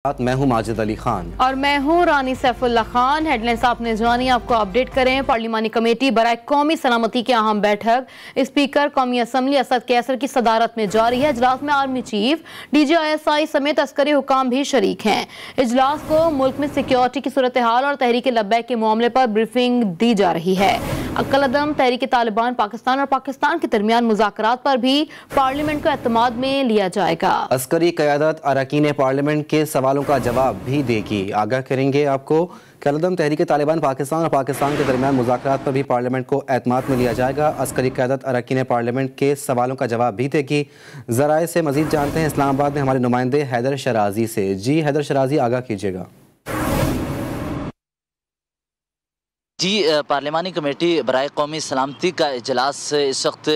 मैं हूं माजिद अली खान और मैं हूं रानी सैफुल्लाह खान। हेडलाइंस आपने जानी, आपको अपडेट करें। पार्लिमानी कमेटी बराए कौमी सलामती की अहम बैठक स्पीकर कौमी असम्बली असद कैसर की सदारत में जारी है। इजलास में आर्मी चीफ, DGISI समेत अस्करी हुकाम भी शरीक हैं। इजलास को मुल्क में सिक्योरिटी की सूरत हाल और तहरीक लब्बैक के मामले पर ब्रीफिंग दी जा रही है। अक्लदम तहरीक तालिबान पाकिस्तान और पाकिस्तान के दरमियान मुज़ाकरात पर भी पार्लियामेंट को एतमाद में लिया जाएगा। अस्करी क़यादत अरकान पार्लियामेंट के सवालों का जवाब भी देगी। आगाह करेंगे आपको। कलदम तहरीक तालिबान पाकिस्तान और पाकिस्तान के दरमियान मुज़ाकरात पर भी पार्लियामेंट को एतमाद में लिया जाएगा। अस्करी क़यादत अरकान पार्लियामेंट के सवालों का जवाब भी देगी। ज़राए से मज़ीद जानते हैं इस्लामाबाद में हमारे नुमाइंदे हैदर शराजी से। जी हैदर शराजी, आगाह कीजिएगा। जी, पार्लिमानी कमेटी बराए कौमी सलामती का इजलास इस वक्त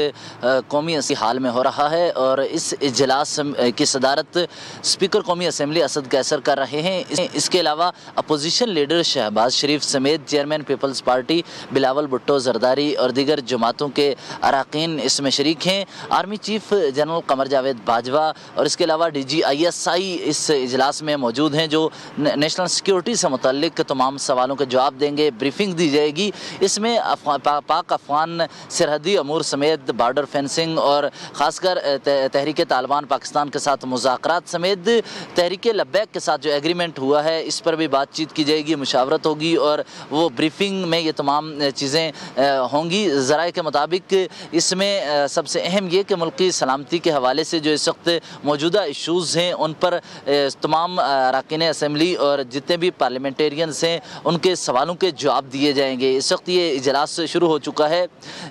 कौमी हाल में हो रहा है और इस इजलास की सदारत स्पीकर कौमी असम्बली असद कैसर कर रहे हैं। इसके अलावा अपोजिशन लीडर शहबाज शरीफ समेत चेयरमैन पीपल्स पार्टी बिलावल भुट्टो जरदारी और दीगर जमातों के अरकान इसमें शरीक हैं। Army chief general Qamar Javed Bajwa और इसके अलावा DGISI इस इजलास में मौजूद हैं, जो नेशनल सिक्योरिटी से मुतल्लिक तमाम सवालों के जवाब देंगे, ब्रीफिंग दी जाएगी। इसमें पाक अफगान सरहदी अमूर समेत बॉर्डर फेंसिंग और ख़ासकर तहरीक तालिबान पाकिस्तान के साथ मुज़ाकरात समेत तहरीक लब्बैक के साथ जो एग्रीमेंट हुआ है इस पर भी बातचीत की जाएगी, मुशावरत होगी और वो ब्रीफिंग में ये तमाम चीज़ें होंगी। ज़राए के मुताबिक इसमें सबसे अहम ये कि मुल्की सलामती के हवाले से जो इस वक्त मौजूदा इशूज़ हैं उन पर तमाम अरकान असम्बली और जितने भी पार्लियामेंटेरियंस हैं उनके सवालों के जवाब दिए जाएंगे। इस वक्त ये इजलास शुरू हो चुका है,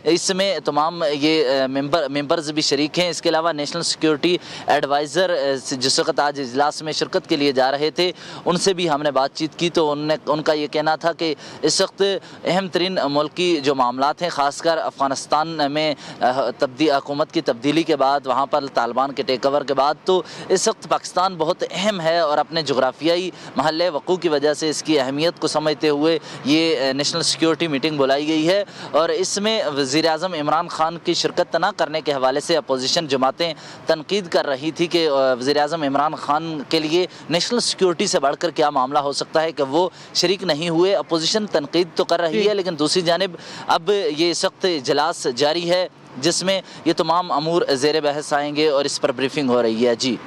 इसमें तमाम ये मेंबर्स भी शरीक हैं। इसके अलावा नेशनल सिक्योरिटी एडवाइज़र जिस वक्त आज इजलास में शिरकत के लिए जा रहे थे उनसे भी हमने बातचीत की तो उनका ये कहना था कि इस वक्त अहम तरीन मुल्की जो मामलात हैं, ख़ासकर अफ़गानिस्तान में हुकूमत की तब्दीली के बाद, वहाँ पर तालिबान के टेक ओवर के बाद, तो इस वक्त पाकिस्तान बहुत अहम है और अपने जोग्राफियाई महल वक़ू की वजह से इसकी अहमियत को समझते हुए ये नेशनल सिक्योरिटी मीटिंग बुलाई गई है। और इसमें वज़ीर आज़म इमरान खान की शिरकत न करने के हवाले से अपोजिशन जमातें तनकीद कर रही थी कि वज़ीर आज़म इमरान खान के लिए नेशनल सिक्योरिटी से बढ़कर क्या मामला हो सकता है कि वो शरीक नहीं हुए। अपोजिशन तनकीद तो कर रही है, लेकिन दूसरी जानिब अब ये इस वक्त इजलास जारी है जिसमें ये तमाम अमूर ज़ेर बहस आएंगे और इस पर ब्रीफिंग हो रही है। जी,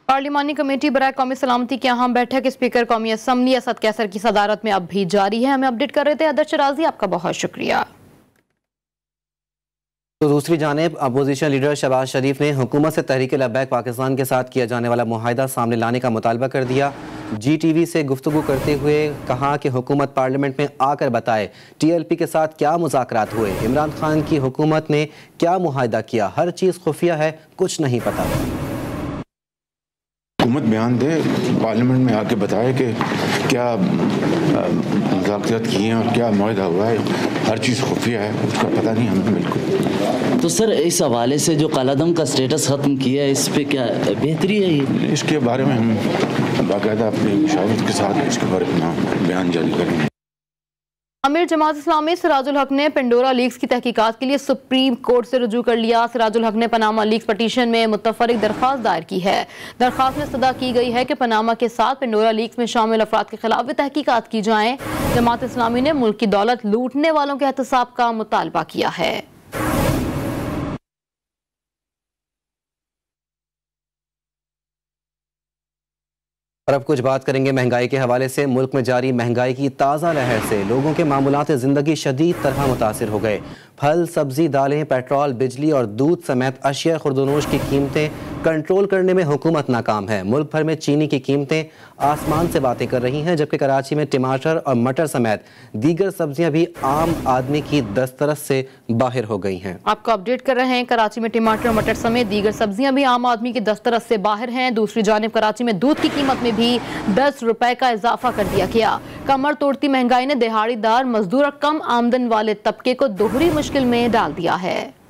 पार्लिमानी कमेटी बराए कौमी सलामती की अहम बैठक स्पीकर कौमी असम्बली असद कैसर की सदारत में अब भी जारी है। हमें अपडेट कर रहे थे हैदर शराजी, आपका बहुत शुक्रिया। तो दूसरी जानिब अपोजिशन लीडर शहबाज शरीफ ने हुकूमत से तहरीक लब्बैक पाकिस्तान के साथ किया जाने वाला मुआहिदा सामने लाने का मुतालबा कर दिया। GTV से गुफ्तगू करते हुए कहा कि हुकूमत पार्लियामेंट में आकर बताए TLP के साथ क्या मुज़ाकरात हुए, इमरान खान की हुकूमत ने क्या मुआहिदा किया, हर चीज़ खुफिया है, कुछ नहीं पता। हुकूमत बयान दे, पार्लियामेंट में आके बताए कि क्या मुज़ाकरात किए हैं और क्या मुआहिदा हुआ है, हर चीज़ खुफिया है, उसका पता नहीं हमें बिल्कुल। तो सर इस हवाले से जो कालादम का स्टेटस ख़त्म किया है इस पर क्या बेहतरी है? ये इसके बारे में हम बाकायदा अपनी मुशावरत के साथ इसके बारे में बयान जारी करेंगे। अमीर जमात इस्लामी सिराजुल हक ने पेंडोरा लीक्स की तहकीकात के लिए सुप्रीम कोर्ट से रुजू कर लिया। सिराजुल हक ने पनामा लीक्स पटिशन में मुतफरिक दरख्वास्त दायर की है। दरख्वास्त में सदा की गई है कि पनामा के साथ पेंडोरा लीक्स में शामिल अफराद के खिलाफ भी तहकीकात की जाएं। जमात इस्लामी ने मुल्क की दौलत लूटने वालों के एहतसाब का मुतालबा किया है। और अब कुछ बात करेंगे महंगाई के हवाले से। मुल्क में जारी महंगाई की ताज़ा लहर से लोगों के मामूलात ज़िंदगी शदीद तरह मुतासिर हो गए। फल, सब्जी, दालें, पेट्रोल, बिजली और दूध समेत अशिया खुर्दनोश की कीमतें कंट्रोल करने में हुकूमत नाकाम है। मुल्क भर में चीनी की कीमतें आसमान से बातें कर रही हैं, जबकि कराची में टमाटर और मटर समेत दीगर सब्जियां भी आम आदमी की दस्तरस से बाहर हो गई हैं। आपको अपडेट कर रहे हैं, कराची में टमाटर और मटर समेत दीगर सब्जियां भी आम आदमी की दस्तरस से बाहर हैं। दूसरी जानिब कराची में दूध की कीमत में भी 10 रुपए का इजाफा कर दिया गया। कमर तोड़ती महंगाई ने दिहाड़ीदार, मजदूर और कम आमदन वाले तबके को दोहरी मुश्किल में डाल दिया है।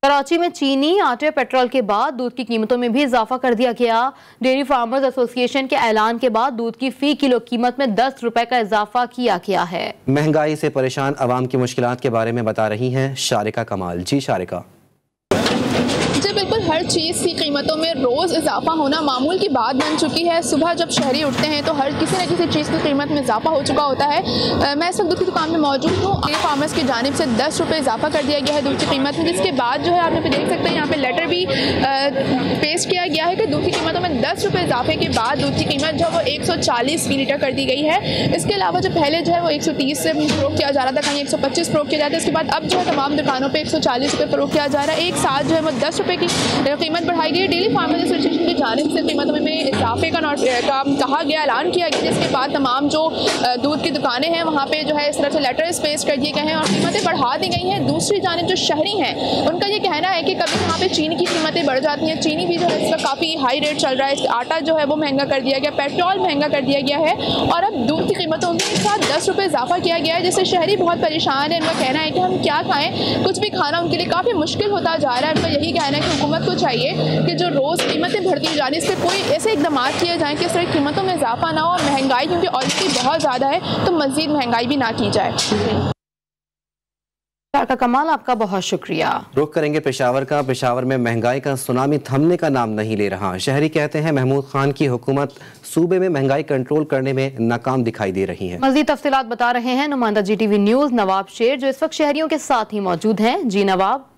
कराची में चीनी, आटे, पेट्रोल के बाद दूध की कीमतों में भी इजाफा कर दिया गया। डेयरी फार्मर्स एसोसिएशन के ऐलान के बाद दूध की फी किलो कीमत में 10 रुपए का इजाफा किया गया है। महंगाई से परेशान अवाम की मुश्किलात के बारे में बता रही हैं शारिका कमाल। जी शारिका। जी बिल्कुल, हर चीज़ की कीमतों में रोज़ इजाफा होना मामूल की बात बन चुकी है। सुबह जब शहरी उठते हैं तो हर किसी न किसी चीज़ की कीमत में इजाफा हो चुका होता है। मैं इस वक्त दूध की दुकान में मौजूद हूँ। डेयरी फार्मर्स की जानिब से 10 रुपये इजाफा कर दिया गया है दूध की कीमत में, जिसके बाद जो है आप देख सकते हैं यहाँ पे लेटर भी पेश किया गया है कि दूध की कीमतों में 10 रुपये इजाफे के बाद दूध की कीमत जो है वो 140 लीटर कर दी गई है। इसके अलावा जो पहले जो है वो 130 से फरोख्त किया जा रहा था, कहीं 125 फरोख्त किया जाता है। इसके बाद अब जो है तमाम दुकानों पे 140 रुपये फरोख्त किया जा रहा है। एक साथ जो है वो 10 रुपये की कीमत बढ़ाई गई है। डेयरी फार्मर्स एसोसिएशन की जानिब से कीमतों में इजाफे का कहा गया, ऐलान किया गया, जिसके बाद तमाम जो दूध की दुकानें हैं वहाँ पे जो है इस तरह से लेटर्स पेश कर दिए गए हैं और कीमतें बढ़ा दी गई हैं। दूसरी जानिब जो शहरी हैं उनका ये कहना है कि कभी वहाँ पे चीनी की कीमतें बढ़ जाती हैं। चीनी भी जो है इसका काफ़ी हाई रेट चल रहा है। आटा जो है वो महंगा कर दिया गया, पेट्रोल महंगा कर दिया गया है और अब दूध की कीमतों के साथ 10 रुपये इजाफा किया गया है, जिससे शहरी बहुत परेशान है। इनका कहना है कि हम क्या खाएं, कुछ भी खाना उनके लिए काफ़ी मुश्किल होता जा रहा है। उनका यही कहना है कि हुकूमत को चाहिए कि जो रोज़ कीमतें बढ़ती जाने से कोई ऐसे इकदाम किए जाएँ कि इस तरह कीमतों में इजाफा ना हो और महंगाई क्योंकि ऑलरेडी बहुत ज़्यादा है तो मज़ीद महंगाई भी ना की जाए। का कमाल, आपका बहुत शुक्रिया। रुख करेंगे पेशावर का। पेशावर में महंगाई का सुनामी थमने का नाम नहीं ले रहा। शहरी कहते हैं महमूद खान की हुकूमत सूबे में महंगाई कंट्रोल करने में नाकाम दिखाई दे रही है। मज़ीद तफसीलात बता रहे हैं नुमाइंदा GTV न्यूज़ नवाब शेर, जो इस वक्त शहरियों के साथ ही मौजूद हैं। जी नवाब।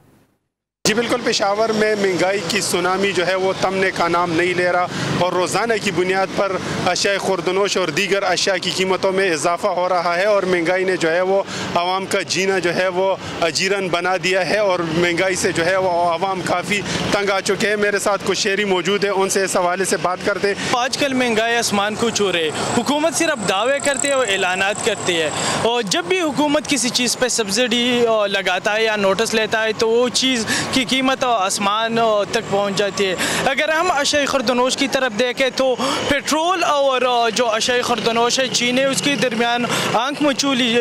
जी बिल्कुल, पेशावर में महंगाई की सुनामी जो है वो थमने का नाम नहीं ले रहा और रोज़ाना की बुनियाद पर अशिया खुर्दनोश और दीगर अशिया की कीमतों में इजाफा हो रहा है और महंगाई ने जो है वो आवाम का जीना जो है वो अजीरन बना दिया है और महंगाई से जो है वो आवाम काफ़ी तंग आ चुके हैं। मेरे साथ कुछ शहरी मौजूद है, उनसे इस हवाले से बात करते हैं। आजकल महंगाई आसमान को छू रही है। हुकूमत सिर्फ दावे करती है और ऐलानात करती है और जब भी हुकूमत किसी चीज़ पर सब्सिडी लगाता है या नोटिस लेता है तो वो चीज़ की कीमत आसमान तक पहुंच जाती है। अगर हम अशिया खुर्दनोश की तरफ देखें तो पेट्रोल और जो अशिया खुर्दनोश है चीनी, उसके दरमियान आंख मचूली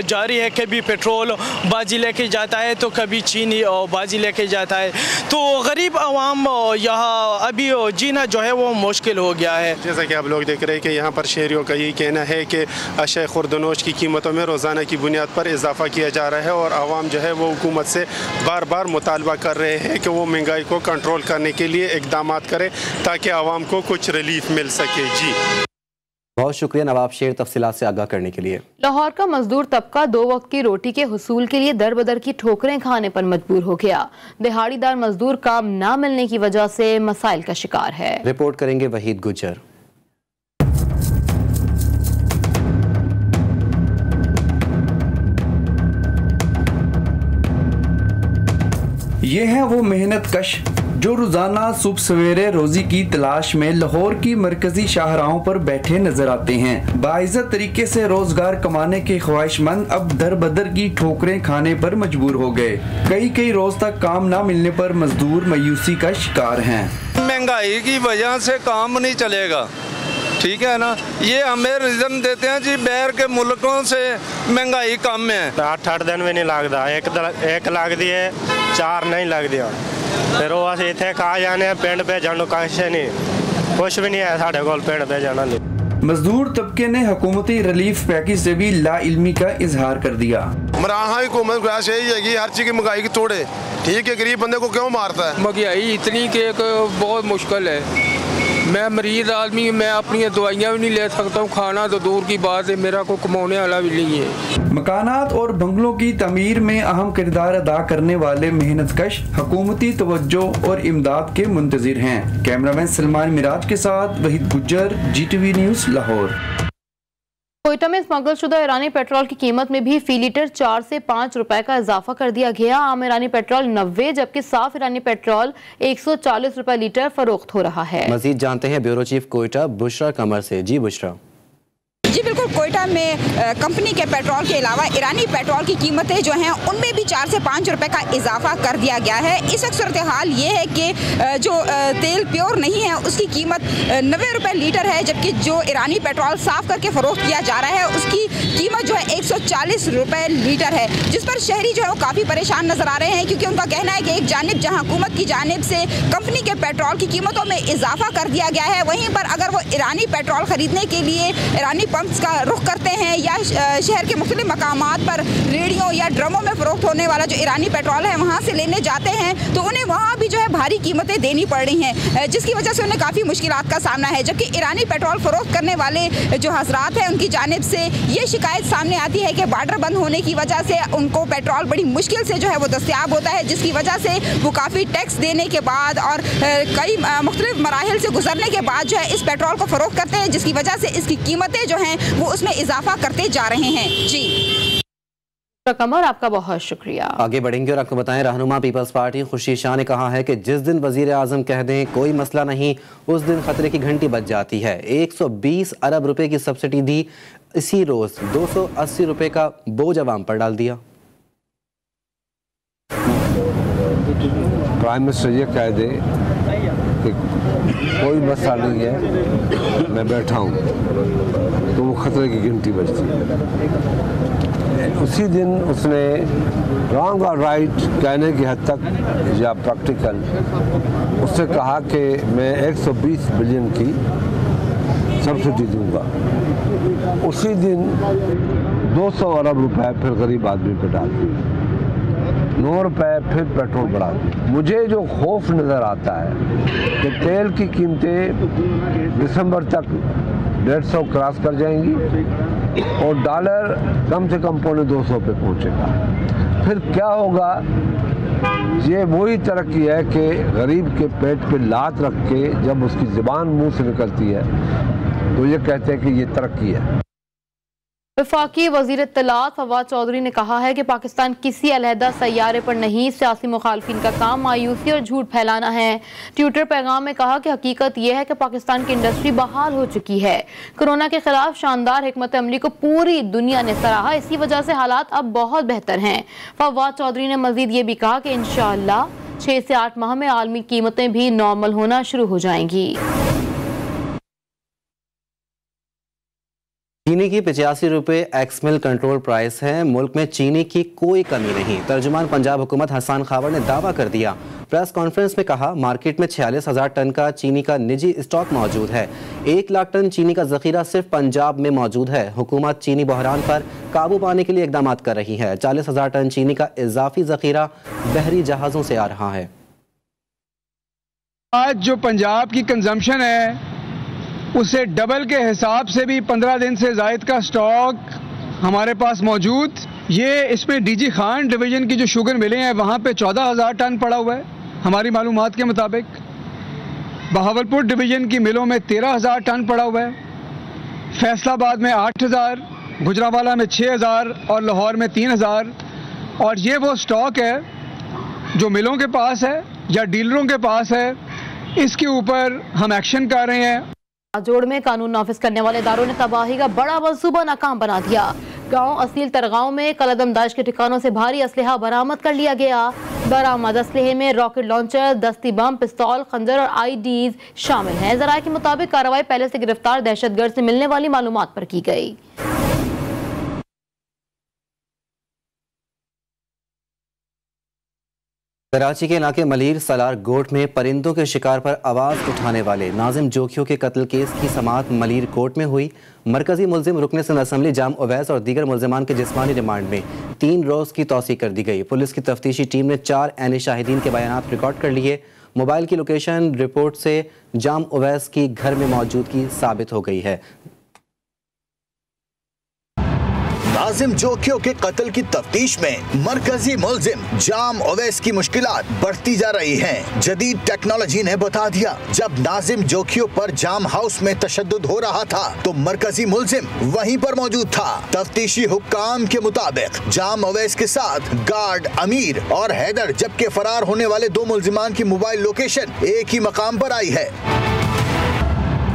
जारी है। कभी पेट्रोल बाजी लेके जाता है तो कभी चीनी बाजी लेके जाता है, तो गरीब आवाम यहाँ अभी जीना जो है वो मुश्किल हो गया है। जैसा कि आप लोग देख रहे हैं कि यहाँ पर शहरियों का यही कहना है कि अशिया खुर्दनोश की कीमतों में रोज़ाना की बुनियाद पर इजाफा किया जा रहा है और आवाम जो है वो हुकूमत से बार बार मुतालबा कर रहे हैं कि वो महंगाई को कंट्रोल करने के लिए इकदाम करें ताकि आवाम को कुछ रिलीफ मिल सके। जी बहुत शुक्रिया नवाब शेर तफसीलात से आगाह करने के लिए। लाहौर का मजदूर तबका 2 वक्त की रोटी के हुसूल के लिए दर बदर की ठोकरें खाने पर मजबूर हो गया। दिहाड़ीदार मजदूर काम न मिलने की वजह से मसाइल का शिकार है। रिपोर्ट करेंगे वहीद गुज्जर। ये है वो मेहनत कश जो रोजाना सुबह सवेरे रोजी की तलाश में लाहौर की मरकजी शाहराहों पर बैठे नजर आते हैं। बाइज्जत तरीके से रोजगार कमाने के ख्वाहिशमंद अब दर बदर की ठोकरें खाने पर मजबूर हो गए। कई रोज तक काम न मिलने पर मजदूर मायूसी का शिकार हैं। महंगाई की वजह से काम नहीं चलेगा, ठीक है ना। ये हमें रीजन देते हैं जी बाहर के मुल्कों से महंगाई कम है। 8 दिन भी नहीं लगता, एक लगती है 4 नहीं लगती। फिर वो अस इतने खा जाने पिंड भेजन कश नहीं, कुछ भी नहीं है साढ़े कोल पिंड भेजने लिए। मजदूर तबके ने हुकूमती रिलीफ पैकेज से भी लाइल्मी का इजहार कर दिया। मराहा हुकूमत प्रयास यही है कि हर चीज की महंगाई की तोड़े, ठीक है। गरीब बंदे को क्यों मारता है? महंगाई इतनी कि बहुत मुश्किल है। मैं मरीज आदमी, मैं अपनी दवाइयाँ भी नहीं ले सकता हूँ, खाना तो दूर की बात है, मेरा को कमाने वाला भी नहीं है। मकानात और बंगलों की तमीर में अहम किरदार अदा करने वाले मेहनतकश हुकूमती तवज्जो और इमदाद के मुंतजिर हैं। कैमरामैन सलमान मिराज के साथ वहीद गुज्जर, GTV न्यूज़ लाहौर। कोयटा में स्मगल शुदा ईरानी पेट्रोल की कीमत में भी फी लीटर 4 से 5 रुपए का इजाफा कर दिया गया। आम ईरानी पेट्रोल 90 जबकि साफ ईरानी पेट्रोल 140 रुपए लीटर फरोख्त हो रहा है। मजीद जानते हैं ब्यूरो चीफ कोयटा बुशरा कमर से। जी बुशरा। जी बिल्कुल, कोयटा में कंपनी के पेट्रोल के अलावा ईरानी पेट्रोल की कीमतें जो हैं उनमें भी 4 से 5 रुपए का इजाफा कर दिया गया है। इस वक्त सूरत हाल ये है कि जो तेल प्योर नहीं है उसकी कीमत 90 रुपए लीटर है, जबकि जो ईरानी पेट्रोल साफ करके फरोख्त किया जा रहा है उसकी कीमत जो है 140 रुपए लीटर है, जिस पर शहरी जो है वो काफ़ी परेशान नजर आ रहे हैं क्योंकि उनका कहना है कि एक जानिब जहाँ हुकूमत की जानिब से कंपनी के पेट्रोल की कीमतों में इजाफा कर दिया गया है, वहीं पर अगर वो ईरानी पेट्रोल खरीदने के लिए ईरानी पंप्स का रुख करते हैं या शहर के मुख्तलिफ मकामात पर रेडियो या ड्रमों में फ़रोख्त होने वाला जो ईरानी पेट्रोल है वहाँ से लेने जाते हैं तो उन्हें वहाँ भी जो है भारी कीमतें देनी पड़ रही हैं, जिसकी वजह से उन्हें काफ़ी मुश्किलात का सामना है। जबकि ईरानी पेट्रोल फ़रोख्त करने वाले जो हजरात हैं उनकी जानिब से ये शिकायत सामने आती है कि बॉर्डर बंद होने की वजह से उनको पेट्रोल बड़ी मुश्किल से जो है वो दस्तयाब होता है, जिसकी वजह से वो काफ़ी टैक्स देने के बाद और कई मुख्तलिफ मराहिल से गुजरने के बाद जो है इस पेट्रोल को फ़रोख्त करते हैं, जिसकी वजह से इसकी कीमतें जो हैं वो उसमें इजाफा करते जा रहे हैं। जी कमर, आपका बहुत शुक्रिया। आगे बढ़ेंगे और आपको बताएं, रहनुमा पीपल्स पार्टी खुर्शीद शाह ने कहा है कि जिस दिन वजीर आजम कह दें कोई मसला नहीं, उस दिन खतरे की घंटी बज जाती है। 120 अरब रुपए की सब्सिडी दी, इसी रोज 280 रुपए का बोझ अवाम पर डाल दिया। प्राइम मिनिस्टर ये कह दे कि कोई मसला नहीं है, मैं बैठा हूँ, तो वो खतरे की घंटी बजती है। उसी दिन उसने रॉन्ग और राइट कहने की हद तक या प्रैक्टिकल उसने कहा कि मैं 120 बिलियन की सब्सिडी दूंगा। उसी दिन 200 अरब रुपए फिर गरीब आदमी पे डाल दिए, 9 रुपए फिर पेट्रोल बढ़ा दिए। मुझे जो खौफ नज़र आता है कि तेल की कीमतें दिसंबर तक 150 क्रॉस कर जाएंगी और डॉलर कम से कम 250 पे पहुंचेगा। फिर क्या होगा? ये वही तरक्की है कि गरीब के पेट पे लात रख के जब उसकी ज़ुबान मुंह से निकलती है तो ये कहते हैं कि ये तरक्की है। वफाकी वज़ीर इत्तलात फवाद चौधरी ने कहा है कि पाकिस्तान किसी अलहदा सैयारे पर नहीं, सियासी मुखालफिन का काम मायूसी और झूठ फैलाना है। ट्विटर पैगाम में कहा कि हकीकत यह है कि पाकिस्तान की इंडस्ट्री बहाल हो चुकी है। कोरोना के खिलाफ शानदार हिकमत अमली को पूरी दुनिया ने सराहा, इसी वजह से हालात अब बहुत बेहतर हैं। फवाद चौधरी ने मजीद ये भी कहा कि इंशाअल्लाह 6 से 8 माह में आलमी कीमतें भी नॉर्मल होना शुरू हो जाएंगी। चीनी की 85 रुपये एक्समिल कंट्रोल प्राइस है। मुल्क में चीनी की कोई कमी नहीं। तर्जुमान पंजाब हुकूमत हसन खावर ने दावा कर दिया। प्रेस कॉन्फ्रेंस में कहा, मार्केट में 46,000 टन का चीनी का निजी स्टॉक मौजूद है। 1 लाख टन चीनी का जखीरा सिर्फ पंजाब में मौजूद है। हुकूमत चीनी बहरान पर काबू पाने के लिए इकदाम कर रही है। 40,000 टन चीनी का इजाफी जखीरा बहरी जहाज़ों से आ रहा है। आज जो पंजाब की कंजम्पशन है उससे डबल के हिसाब से भी 15 दिन से ज़ायद का स्टॉक हमारे पास मौजूद। ये इसमें डीजी खान डिवीज़न की जो शुगर मिलें हैं वहाँ पे 14,000 टन पड़ा हुआ है हमारी मालूमात के मुताबिक। बहावलपुर डिवीज़न की मिलों में 13,000 टन पड़ा हुआ है, फैसलाबाद में 8,000, गुजरांवाला में 6,000 और लाहौर में 3,000। और ये वो स्टॉक है जो मिलों के पास है या डीलरों के पास है, इसके ऊपर हम एक्शन कर रहे हैं। जोड़ में कानून नाफिज करने वाले इदारों ने तबाही का बड़ा मंसूबा नाकाम बना दिया। गांव असील तरगांव में कलदम दाश के ठिकानों से भारी असलहा बरामद कर लिया गया। बरामद असलहे में रॉकेट लॉन्चर, दस्ती बम, पिस्तौल, खंजर और आईडीज शामिल हैं। जराये के मुताबिक कार्रवाई पहले से गिरफ्तार दहशतगर्द से मिलने वाली मालूमात पर की गई। कराची के इलाके मलीर सलार गोट में परिंदों के शिकार पर आवाज़ उठाने वाले नाजिम जोखियों के कत्ल केस की समाअत मलीर कोर्ट में हुई। मरकजी मुल्जिम रुकन सिंध असम्बली जाम उवैस और दीगर मुल्जिमान के जिस्मानी रिमांड में 3 रोज़ की तौसी कर दी गई। पुलिस की तफ्तीशी टीम ने 4 ऐनी शाहिदीन के बयानात रिकॉर्ड कर लिए। मोबाइल की लोकेशन रिपोर्ट से जाम उवैस की घर में मौजूदगी साबित हो गई है। नाजिम जोखियों के कत्ल की तफ्तीश में मरकजी मुल्जिम जाम उवैस की मुश्किलात बढ़ती जा रही हैं। जदीद टेक्नोलॉजी ने बता दिया, जब नाजिम जोखियों पर जाम हाउस में तशद्दुद हो रहा था तो मरकजी मुल्जिम वहीं पर मौजूद था। तफ्तीशी हुक्काम के मुताबिक जाम उवैस के साथ गार्ड अमीर और हैदर, जबकि फरार होने वाले 2 मुल्जिमान की मोबाइल लोकेशन एक ही मकाम पर आई है।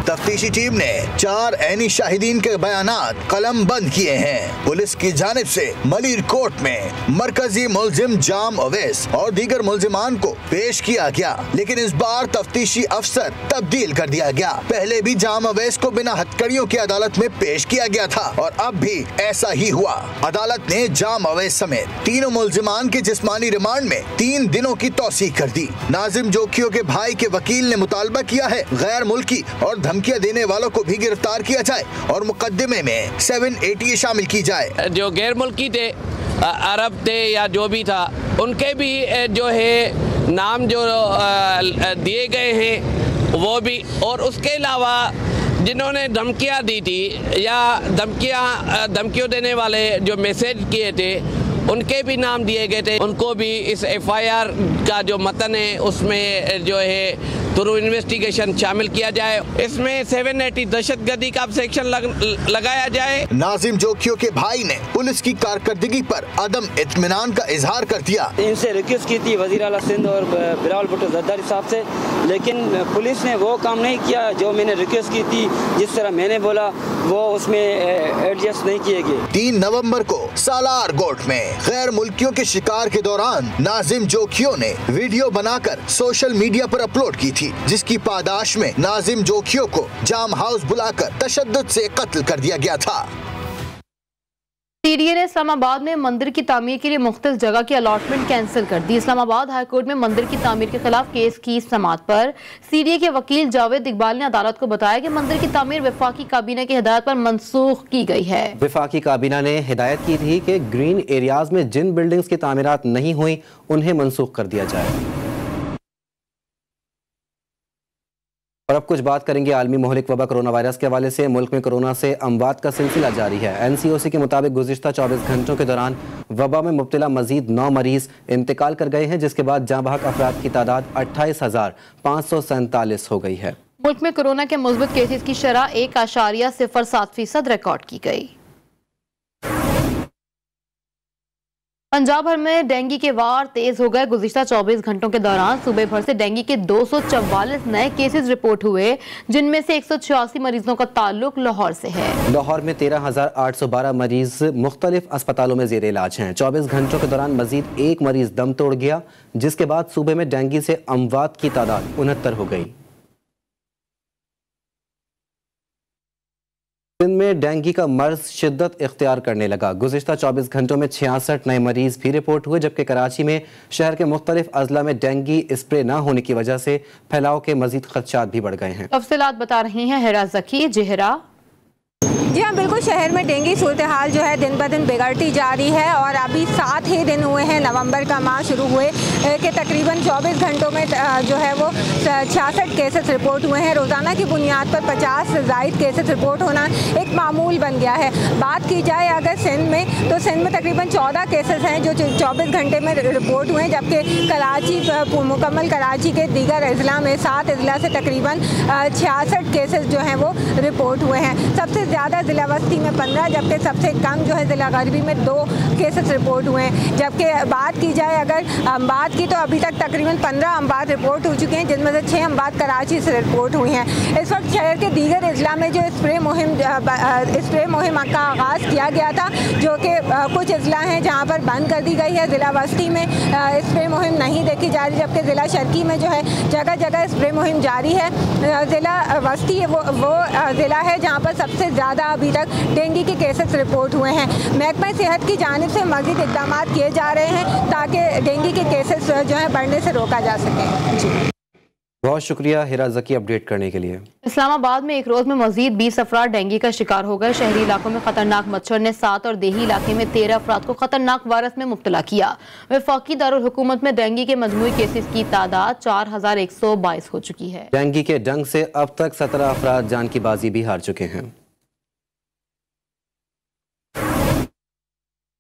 तफ्तीशी टीम ने 4 ऐनी शाहिदीन के बयानात कलम बंद किए हैं। पुलिस की जानिब से मलीर कोर्ट में मरकजी मुल्जिम जाम उवैस और दीगर मुल्जिमान को पेश किया गया, लेकिन इस बार तफ्तीशी अफसर तब्दील कर दिया गया। पहले भी जाम उवैस को बिना हथकड़ियों की अदालत में पेश किया गया था और अब भी ऐसा ही हुआ। अदालत ने जाम उवैस समेत 3 मुल्जिमान के जिस्मानी रिमांड में 3 दिनों की तौसीक कर दी। नाजिम जोखियों के भाई के वकील ने मुतालबा किया है गैर मुल्की और धमकियां देने वालों को भी गिरफ्तार किया जाए और मुकदमे में 780 शामिल की जाए। जो गैर मुल्की थे, अरब थे या जो भी था, उनके भी जो है नाम जो दिए गए हैं वो भी, और उसके अलावा जिन्होंने धमकियां दी थी या धमकियों देने वाले जो मैसेज किए थे उनके भी नाम दिए गए थे। उनको भी इस FIR का जो मतन है उसमें जो है थ्रू इन्वेस्टिगेशन शामिल किया जाए। इसमें 780 दहशतगर्दी का सेक्शन लगाया जाए। नाजिम जोखियों के भाई ने पुलिस की कारकर्दगी पर अदम इत्मीनान का इजहार कर दिया। इनसे रिक्वेस्ट की थी वज़ीर आला सिंध और बिलावल भुट्टो ज़रदारी साहब से, लेकिन पुलिस ने वो काम नहीं किया जो मैंने रिक्वेस्ट की थी। जिस तरह मैंने बोला वो उसमें एडजस्ट नहीं किए गए। 3 नवंबर को सालार गोट में गैर मुल्कियों के शिकार के दौरान नाजिम जोखियों ने वीडियो बनाकर सोशल मीडिया पर अपलोड की थी, जिसकी पादाश में नाजिम जोखियों को जाम हाउस बुलाकर तशद्दुद से कत्ल कर दिया गया था। सीडीए ने इस्लामाबाद में मंदिर की तामीर के लिए मुख्तलिफ जगह की अलॉटमेंट कैंसिल कर दी। इस्लामाबाद हाई कोर्ट में मंदिर की तामीर के खिलाफ केस की समाअत पर सीडीए के वकील जावेद इकबाल ने अदालत को बताया कि मंदिर की तामीर वफाकी काबीना की हिदायत पर मनसूख की गई है। वफाकी काबीना ने हिदायत की थी कि ग्रीन एरियाज में जिन बिल्डिंग्स की तामीरात नहीं हुई उन्हें मनसूख कर दिया जाए। और अब कुछ बात करेंगे आलमी मोहलिक वबा कोरोना वायरस के हवाले से। मुल्क में कोरोना से अमवात का सिलसिला जारी है। NCOC के मुताबिक गुज़िश्ता 24 घंटों के दौरान वबा में मुब्तला मजीद 9 मरीज इंतकाल कर गए हैं, जिसके बाद जाँ बहक अफराद की तादाद 28,547 हो गई है। मुल्क में कोरोना के मुस्बत केसेस की शरह 1.07% रिकॉर्ड की गई। पंजाब भर में डेंगू के वार तेज हो गए। गुज़िश्ता 24 घंटों के दौरान सूबे भर से डेंगू के 244 नए केसेस रिपोर्ट हुए, जिनमें से 186 मरीजों का ताल्लुक लाहौर से है। लाहौर में 13,812 मरीज मुख्तलिफ अस्पतालों में जेर इलाज हैं। 24 घंटों के दौरान मजीद 1 मरीज दम तोड़ गया, जिसके बाद सूबे में डेंगू से अमवात की तादाद 69 हो गई। सिंध में डेंगू का मर्ज शिद्दत इख्तियार करने लगा। गुज़िश्ता 24 घंटों में 66 नए मरीज भी रिपोर्ट हुए, जबकि कराची में शहर के मुख्तलिफ अजला में डेंगू स्प्रे न होने की वजह से फैलाव के मजीद खदशात भी बढ़ गए हैं। तफसीलात बता रही हैं हिरा ज़की। जिहरा जी हाँ, बिल्कुल। शहर में डेंगू सूरत हाल जो है दिन ब दिन बिगड़ती जा रही है और अभी 7 ही दिन हुए हैं नवंबर का माह शुरू हुए कि तकरीबन 24 घंटों में जो है वो 66 केसेस रिपोर्ट हुए हैं। रोज़ाना की बुनियाद पर 50 से ज़ायद केसेस रिपोर्ट होना एक मामूल बन गया है। बात की जाए अगर सिंध में, तो सिंध में तकरीबन 14 केसेस हैं जो 24 घंटे में रिपोर्ट हुए हैं, जबकि कराची मुकम्मल कराची के दीगर अजला में 7 अजला से तकरीबन 66 केसेस जो हैं वो रिपोर्ट हुए हैं। सबसे ज़्यादा ज़िला वस्ती में 15, जबकि सबसे कम जो है ज़िला गरबी में 2 केसेस रिपोर्ट हुए हैं। जबकि बात की जाए अगर अमवात की, तो अभी तक तकरीबन 15 अमवात रिपोर्ट हो चुके हैं, जिनमें से 6 अमवात कराची से रिपोर्ट हुई हैं। इस वक्त शहर के दीगर अजला में जो स्प्रे मुहिम का आगाज़ किया गया था, जो कि कुछ अजला हैं जहाँ पर बंद कर दी गई है। ज़िला वस्ती में स्प्रे मुहिम नहीं देखी जा रही, जबकि ज़िला शर्की में जो है जगह जगह स्प्रे मुहिम जारी है। ज़िला वस्ती वो ज़िला है जहाँ पर सबसे ज़्यादा अभी तक डेंगू के केसेस रिपोर्ट हुए हैं। महकमा सेहत की जानिब से मज़ीद इक़दाम किए जा रहे हैं ताकि डेंगू के केसेस जो हैं बढ़ने से रोका जा सके। जी, बहुत शुक्रिया हिरा ज़की अपडेट करने के लिए। इस्लामाबाद में एक रोज में मजीद 20 अफराद डेंगू का शिकार हो गए। शहरी इलाकों में खतरनाक मच्छर ने 7 और देही इलाके में 13 अफराद को खतरनाक वायरस में मुब्तला किया। वफाकी दारुल हुकूमत में डेंगू के मजमूई केसेस की तादाद 4122 हो चुकी है। डेंगू के डंग से अब तक 17 अफराद जान की बाजी भी हार चुके हैं।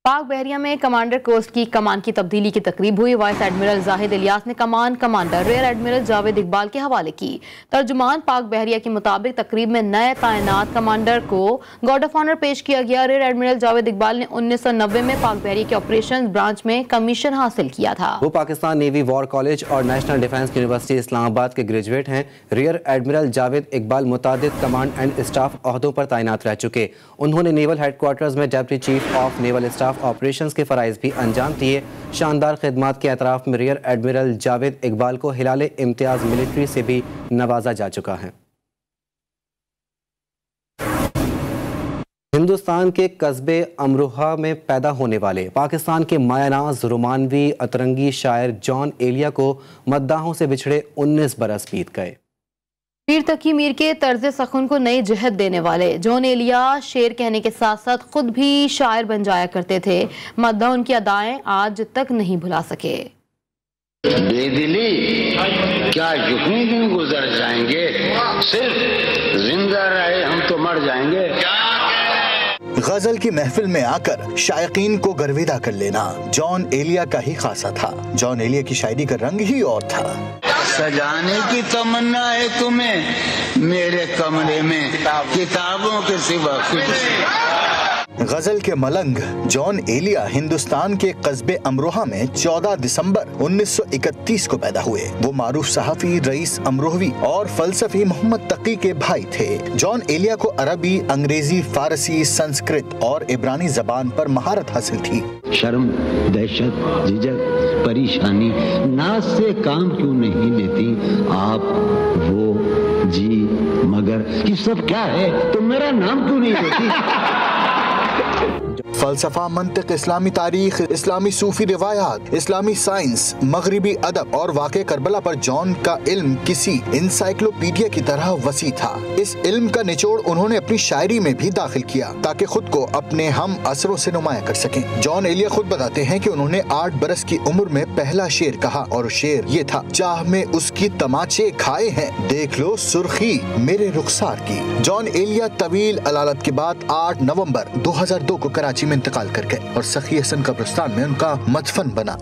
पाक बहरिया में कमांडर कोस्ट की कमान की तब्दीली की तकरीब हुई। वाइस एडमिरल जाहिद इलियास ने कमान commander rear admiral Javed Iqbal के हवाले की। तर्जुमान पाक बहरिया के मुताबिक तकरीब में नए तैनात कमांडर को गार्ड ऑफ ऑनर पेश किया गया। रियर एडमिरल जावेद इकबाल ने 1990 में पाक बहरिया के ऑपरेशन ब्रांच में कमीशन हासिल किया था। वो पाकिस्तान नेवी वॉर कॉलेज और नेशनल डिफेंस यूनिवर्सिटी इस्लामाबाद के ग्रेजुएट हैं। रियर एडमिरल जावेद इकबाल मुतादिद कमांड एंड स्टाफ ओहदों पर तैनात रह चुके। उन्होंने नेवल हेडक्वार्टर्स में deputy chief of naval staff operations के फराइज भी अंजाम दिए। शानदार खिदमात के एतराफ में रियर एडमिरल जावेद इकबाल को हिलाल इम्तियाज मिलिट्री से भी नवाजा जा चुका है। हिंदुस्तान के कस्बे अमरोहा में पैदा होने वाले पाकिस्तान के मायानाज रोमानवी अतरंगी शायर जॉन एलिया को मद्दाहों से बिछड़े 19 बरस बीत गए। मीर तकी मीर के तर्ज सखुन को नई जहत देने वाले जॉन एलिया शेर कहने के साथ साथ खुद भी शायर बन जाया करते थे। मद्दा उनकी अदाएं आज तक नहीं भुला सके। बेदिली क्या यूं ही दिन गुजर जाएंगे, सिर्फ जिंदा रहे हम तो मर जाएंगे। गजल की महफिल में आकर शायकीन को गर्विदा कर लेना जॉन एलिया का ही खासा था। जॉन एलिया की शायरी का रंग ही और था। सजाने की तमन्ना है तुम्हें मेरे कमरे में किताबों के सिवा कुछ। गजल के मलंग जॉन एलिया हिंदुस्तान के कस्बे अमरोहा में 14 दिसंबर 1931 को पैदा हुए। वो मारूफ सहाफी रईस अमरोहवी और फलसफी मोहम्मद तकी के भाई थे। जॉन एलिया को अरबी, अंग्रेजी, फारसी, संस्कृत और इब्रानी जबान पर महारत हासिल थी। शर्म, दहशत, झिझक, परेशानी नाज से काम क्यों नहीं लेती आप, वो, जी, मगर ये सब क्या है, तो मेरा नाम क्यों नहीं लेती। फलसफा, मंतिक, इस्लामी तारीख, इस्लामी सूफी रिवायात, इस्लामी साइंस, मगरिबी अदब और वाक़े करबला पर जॉन का इल्म किसी इंसाइक्लोपीडिया की तरह वसी था। इस इल्म का निचोड़ उन्होंने अपनी शायरी में भी दाखिल किया ताकि खुद को अपने हम असरों से नुमाया कर सकें। जॉन एलिया खुद बताते हैं कि उन्होंने 8 बरस की उम्र में पहला शेर कहा और शेर ये था, चाह में उसकी तमाचे खाए हैं, देख लो सुर्खी मेरे रुखसार की। जॉन एलिया तवील अलालत के बाद 8 नवंबर 2002 को कराची में इंतकाल कर गए और सखी हसन कब्रिस्तान में उनका मदफन बना।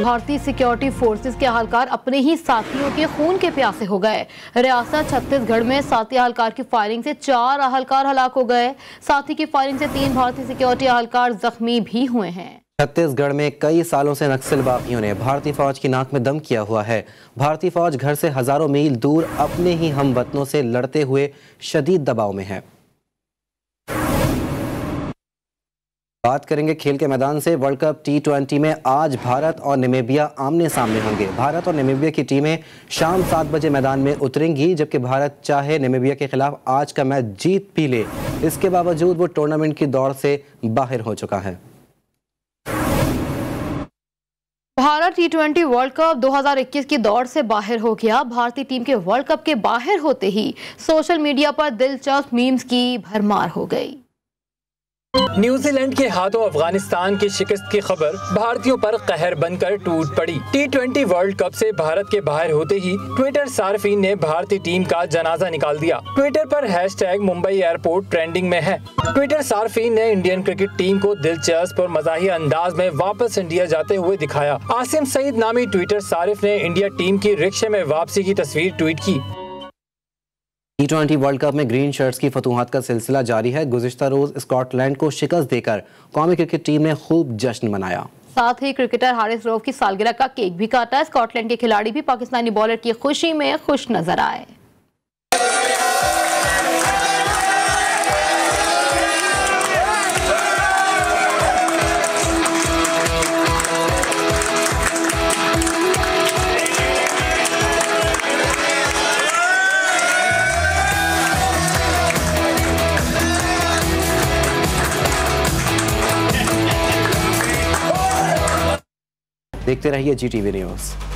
भारतीय सिक्योरिटी फोर्सेस के अहलकार अपने ही साथियों के खून के प्यासे हो गए। रियासत छत्तीसगढ़ में साथी अहलकार की फायरिंग से 4 अहलकार हलाक हो गए। साथी की फायरिंग से 3 भारतीय सिक्योरिटी अहलकार जख्मी भी हुए हैं। छत्तीसगढ़ में कई सालों से नक्सल बागियों ने भारतीय फौज की नाक में दम किया हुआ है। भारतीय फौज घर से हजारों मील दूर अपने ही हमवतनों से लड़ते हुए शदीद दबाव में है। बात करेंगे खेल के मैदान से। वर्ल्ड कप T20 में आज भारत और नामीबिया आमने सामने होंगे। भारत और नामीबिया की टीमें शाम 7 बजे मैदान में उतरेंगी। जबकि भारत चाहे नामीबिया के खिलाफ आज का मैच जीत भी ले, इसके बावजूद वो टूर्नामेंट की दौड़ से बाहर हो चुका है। भारत T20 वर्ल्ड कप 2021 की दौड़ से बाहर हो गया। भारतीय टीम के वर्ल्ड कप के बाहर होते ही सोशल मीडिया पर दिलचस्प मीम्स की भरमार हो गई। न्यूजीलैंड के हाथों अफगानिस्तान की शिकस्त की खबर भारतीयों पर कहर बनकर टूट पड़ी। T20 वर्ल्ड कप से भारत के बाहर होते ही ट्विटर सार्फिन ने भारतीय टीम का जनाजा निकाल दिया। ट्विटर पर हैशटैग मुंबई एयरपोर्ट ट्रेंडिंग में है। ट्विटर सार्फिन ने इंडियन क्रिकेट टीम को दिलचस्प और मज़ाहिया अंदाज में वापस इंडिया जाते हुए दिखाया। आसिम सईद नामी ट्विटर सारिफ ने इंडिया टीम की रिक्शे में वापसी की तस्वीर ट्वीट की। T20 वर्ल्ड कप में ग्रीन शर्ट्स की फतूहात का सिलसिला जारी है। गुज़िश्ता रोज स्कॉटलैंड को शिकस्त देकर कौमी क्रिकेट टीम ने खूब जश्न मनाया। साथ ही क्रिकेटर हारिस रऊफ की सालगिरह का केक भी काटा। स्कॉटलैंड के खिलाड़ी भी पाकिस्तानी बॉलर की खुशी में खुश नजर आए। देखते रहिए GTV न्यूज़।